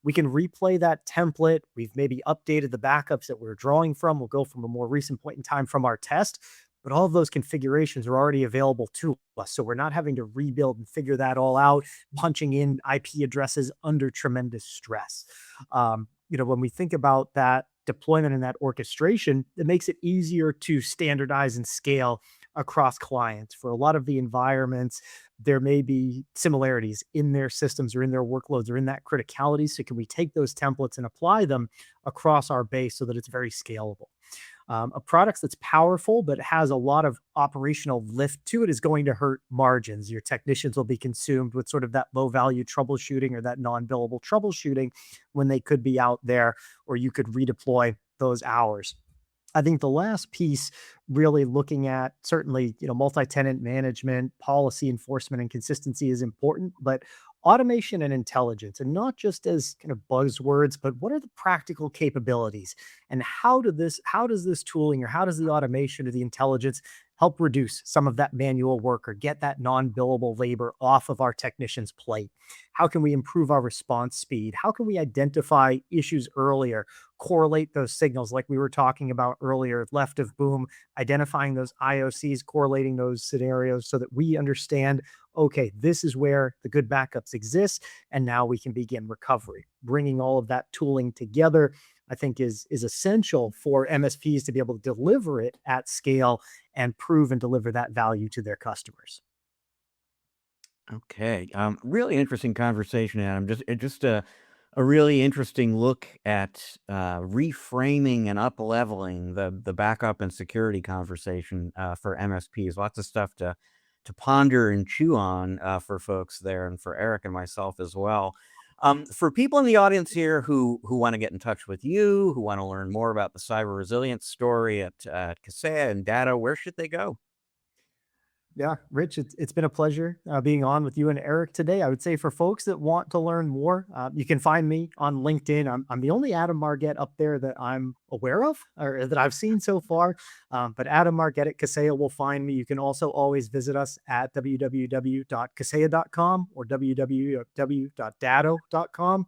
C: we can replay that template. We've maybe updated the backups that we're drawing from. We'll go from a more recent point in time from our test, but all of those configurations are already available to us. So we're not having to rebuild and figure that all out, punching in IP addresses under tremendous stress. When we think about that deployment and that orchestration, it makes it easier to standardize and scale across clients. For a lot of the environments, there may be similarities in their systems or in their workloads or in that criticality. So, can we take those templates and apply them across our base so that it's very scalable? A product that's powerful but has a lot of operational lift to it is going to hurt margins. Your technicians will be consumed with sort of that low value troubleshooting or that non billable troubleshooting when they could be out there, or you could redeploy those hours. I think the last piece, really looking at certainly, multi-tenant management, policy enforcement, and consistency is important, but automation and intelligence, and not just as kind of buzzwords, but what are the practical capabilities, and how does this tooling or how does the automation or the intelligence help reduce some of that manual work or get that non-billable labor off of our technicians' plate? How can we improve our response speed? How can we identify issues earlier, correlate those signals like we were talking about earlier, left of boom, identifying those IOCs, correlating those scenarios so that we understand, okay, this is where the good backups exist, and now we can begin recovery. Bringing all of that tooling together, I think, is essential for MSPs to be able to deliver it at scale and prove and deliver that value to their customers.
A: Okay. Really interesting conversation, Adam. Just a really interesting look at reframing and up leveling the backup and security conversation for MSPs. Lots of stuff to ponder and chew on for folks there, and for Eric and myself as well. For people in the audience here who want to get in touch with you, who want to learn more about the cyber resilience story at Kaseya and Data, where should they go?
C: Yeah, Rich, it's been a pleasure being on with you and Eric today. I would say for folks that want to learn more, you can find me on LinkedIn. I'm the only Adam Margette up there that I'm aware of or that I've seen so far. But Adam Margette at Kaseya will find me. You can also always visit us at www.kaseya.com or www.dado.com.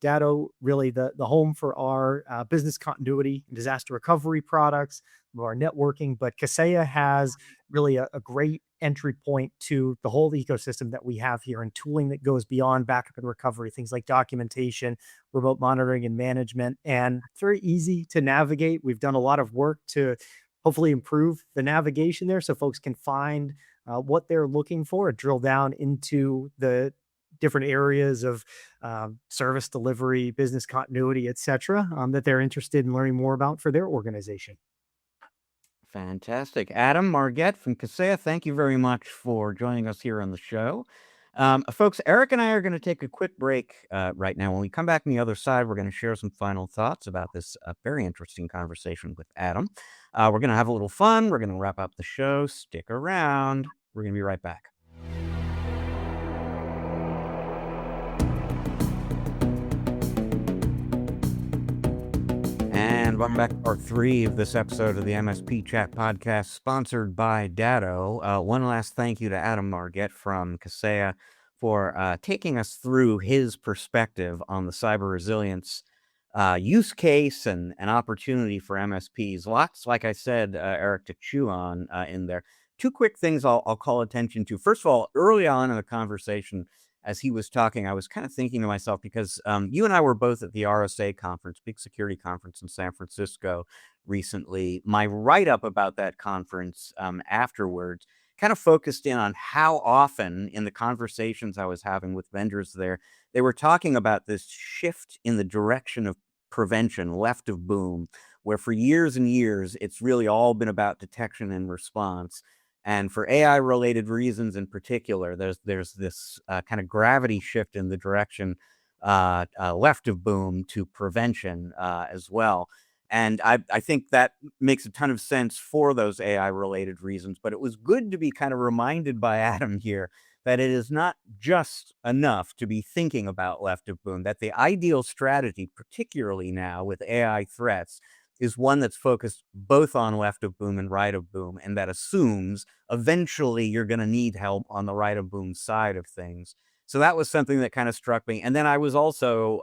C: Dado, really the home for our business continuity and disaster recovery products, our networking. But Kaseya has really a great entry point to the whole ecosystem that we have here and tooling that goes beyond backup and recovery, things like documentation, remote monitoring and management. And it's very easy to navigate. We've done a lot of work to hopefully improve the navigation there so folks can find what they're looking for, drill down into the different areas of service delivery, business continuity, et cetera, that they're interested in learning more about for their organization.
A: Fantastic. Adam Margette from Kaseya, thank you very much for joining us here on the show. Folks, Eric and I are going to take a quick break right now. When we come back on the other side, we're going to share some final thoughts about this very interesting conversation with Adam. We're going to have a little fun. We're going to wrap up the show. Stick around. We're going to be right back. And welcome back to part 3 of this episode of the MSP Chat Podcast, sponsored by Datto. One last thank you to Adam Margette from Kaseya for taking us through his perspective on the cyber resilience use case and an opportunity for MSPs. Lots, like I said, Eric, to chew on in there. Two quick things I'll call attention to. First of all, early on in the conversation, as he was talking, I was kind of thinking to myself, because you and I were both at the RSA conference, big security conference in San Francisco recently. My write-up about that conference afterwards kind of focused in on how often in the conversations I was having with vendors there, they were talking about this shift in the direction of prevention, left of boom, where for years and years, it's really all been about detection and response. And for AI related reasons in particular, there's this kind of gravity shift in the direction left of boom to prevention as well. And I think that makes a ton of sense for those AI related reasons. But it was good to be kind of reminded by Adam here that it is not just enough to be thinking about left of boom, that the ideal strategy, particularly now with AI threats, is one that's focused both on left of boom and right of boom, and that assumes eventually you're going to need help on the right of boom side of things. So that was something that kind of struck me. And then I was also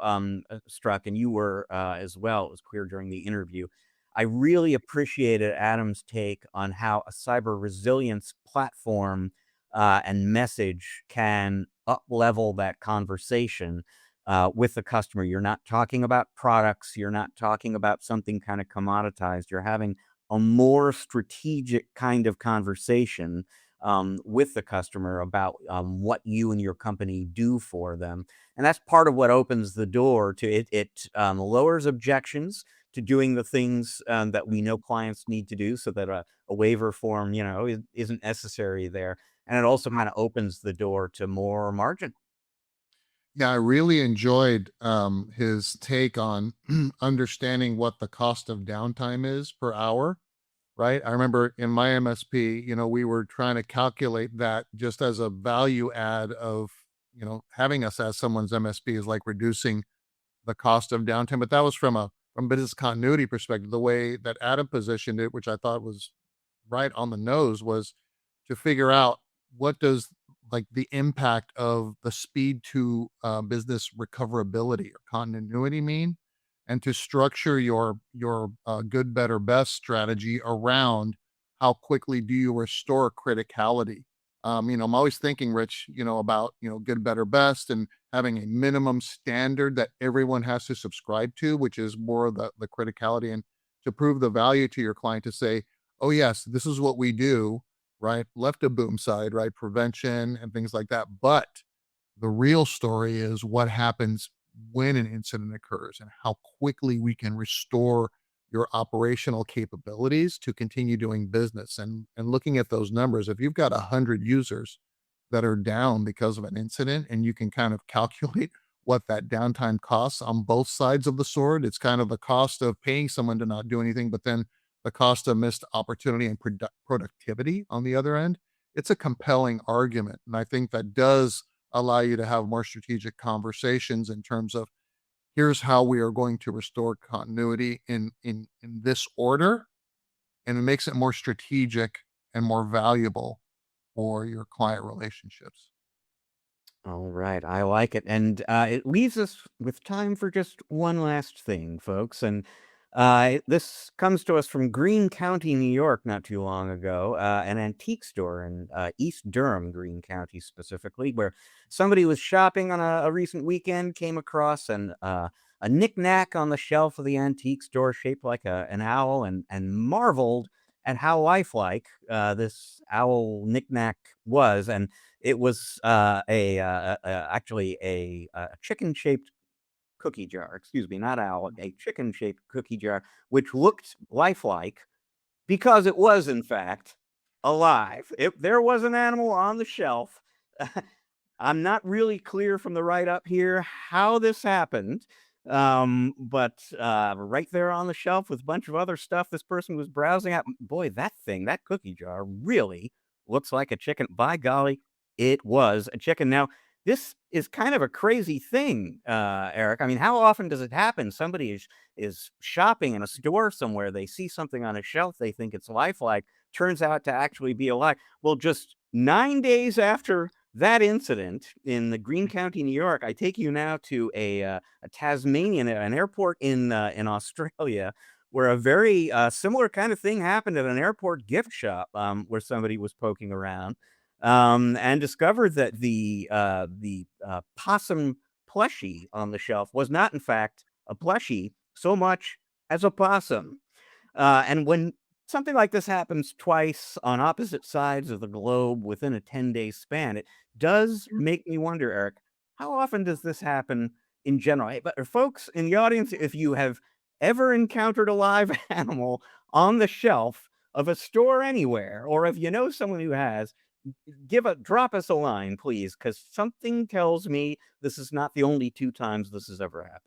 A: struck, and you were as well, it was clear during the interview. I really appreciated Adam's take on how a cyber resilience platform and message can up level that conversation with the customer. You're not talking about products. You're not talking about something kind of commoditized. You're having a more strategic kind of conversation with the customer about what you and your company do for them. And that's part of what opens the door to it. It lowers objections to doing the things that we know clients need to do, so that a waiver form, isn't necessary there. And it also kind of opens the door to more margin.
B: Yeah, I really enjoyed his take on understanding what the cost of downtime is per hour, right? I remember in my MSP, we were trying to calculate that just as a value add of, having us as someone's MSP is like reducing the cost of downtime. But that was from business continuity perspective. The way that Adam positioned it, which I thought was right on the nose, was to figure out what does like the impact of the speed to business recoverability or continuity mean, and to structure your good, better, best strategy around how quickly do you restore criticality. I'm always thinking, Rich, about good, better, best, and having a minimum standard that everyone has to subscribe to, which is more of the criticality, and to prove the value to your client to say, oh yes, this is what we do, right? Left of boom side, right? Prevention and things like that. But the real story is what happens when an incident occurs and how quickly we can restore your operational capabilities to continue doing business. And looking at those numbers, if you've got 100 users that are down because of an incident, and you can kind of calculate what that downtime costs on both sides of the sword, it's kind of the cost of paying someone to not do anything, but then the cost of missed opportunity and productivity on the other end. it's a compelling argument. And I think that does allow you to have more strategic conversations in terms of here's how we are going to restore continuity in this order, and it makes it more strategic and more valuable for your client relationships.
A: All right, I like it, and it leaves us with time for just one last thing, folks. And this comes to us from Greene County, New York, not too long ago. An antique store in East Durham, Greene County specifically, where somebody was shopping on a recent weekend, came across a knickknack on the shelf of the antique store shaped like an owl, and marveled at how lifelike this owl knickknack was. And it was actually a chicken-shaped cookie jar, excuse me, not owl, a chicken-shaped cookie jar, which looked lifelike because it was, in fact, alive. There was an animal on the shelf. I'm not really clear from the write-up here how this happened, but right there on the shelf with a bunch of other stuff this person was browsing at, boy, that cookie jar really looks like a chicken. By golly, it was a chicken. Now, this is kind of a crazy thing, Eric. I mean, how often does it happen? Somebody is shopping in a store somewhere, they see something on a shelf, they think it's lifelike, turns out to actually be alive. Well, just 9 days after that incident in the Greene County, New York, I take you now to a Tasmanian, an airport in Australia, where a very similar kind of thing happened at an airport gift shop, where somebody was poking around, and discovered that the possum plushie on the shelf was not, in fact, a plushie so much as a possum. And when something like this happens twice on opposite sides of the globe within a 10-day span, it does make me wonder, Eric, how often does this happen in general? Hey, but folks in the audience, if you have ever encountered a live animal on the shelf of a store anywhere, or if you know someone who has, drop us a line, please, because something tells me this is not the only 2 times this has ever happened.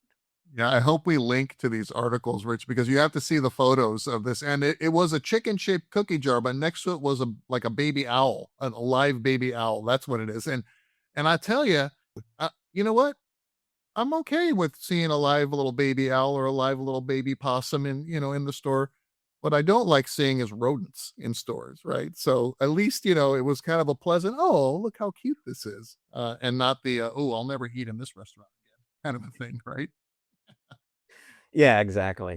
B: Yeah, I hope we link to these articles, Rich, because you have to see the photos of this. And it was a chicken-shaped cookie jar, but next to it was a baby owl, a live baby owl. That's what it is. And I tell you, you know what? I'm okay with seeing a live little baby owl or a live little baby possum in the store. What I don't like seeing is rodents in stores, right? So at least, it was kind of a pleasant, oh, look how cute this is. And not the, oh, I'll never eat in this restaurant again kind of a thing, right?
A: Yeah, exactly.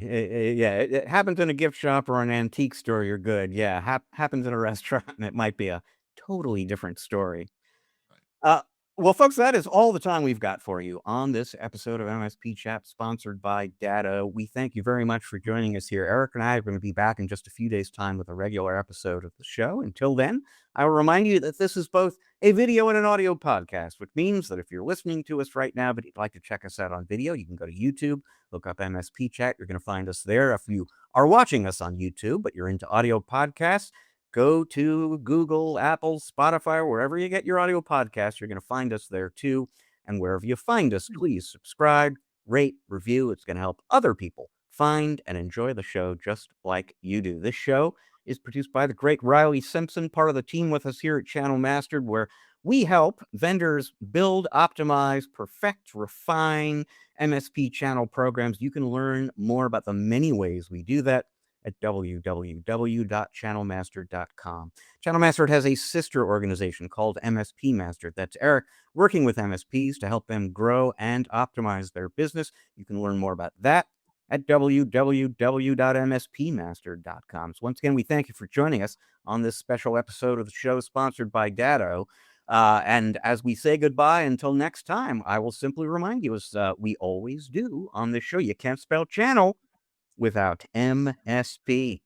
A: Yeah, it happens in a gift shop or an antique store, you're good. Yeah, happens in a restaurant, and it might be a totally different story.
B: Right.
A: Uh, well, folks, that is all the time we've got for you on this episode of MSP Chat, sponsored by Data. We thank you very much for joining us here. Eric and I are going to be back in just a few days' time with a regular episode of the show. Until then, I will remind you that this is both a video and an audio podcast, which means that if you're listening to us right now, but you'd like to check us out on video, you can go to YouTube, look up MSP Chat. You're going to find us there. If you are watching us on YouTube, but you're into audio podcasts, go to Google, Apple, Spotify, or wherever you get your audio podcasts. You're going to find us there too. And wherever you find us, please subscribe, rate, review. It's going to help other people find and enjoy the show just like you do. This show is produced by the great Riley Simpson, part of the team with us here at Channel Mastered, where we help vendors build, optimize, perfect, refine MSP channel programs. You can learn more about the many ways we do that at www.channelmastered.com. Channel Mastered has a sister organization called MSP Mastered. That's Eric working with MSPs to help them grow and optimize their business. You can learn more about that at www.mspmastered.com. So once again, we thank you for joining us on this special episode of the show sponsored by Datto. And as we say goodbye until next time, I will simply remind you, as we always do on this show, you can't spell channel without MSP.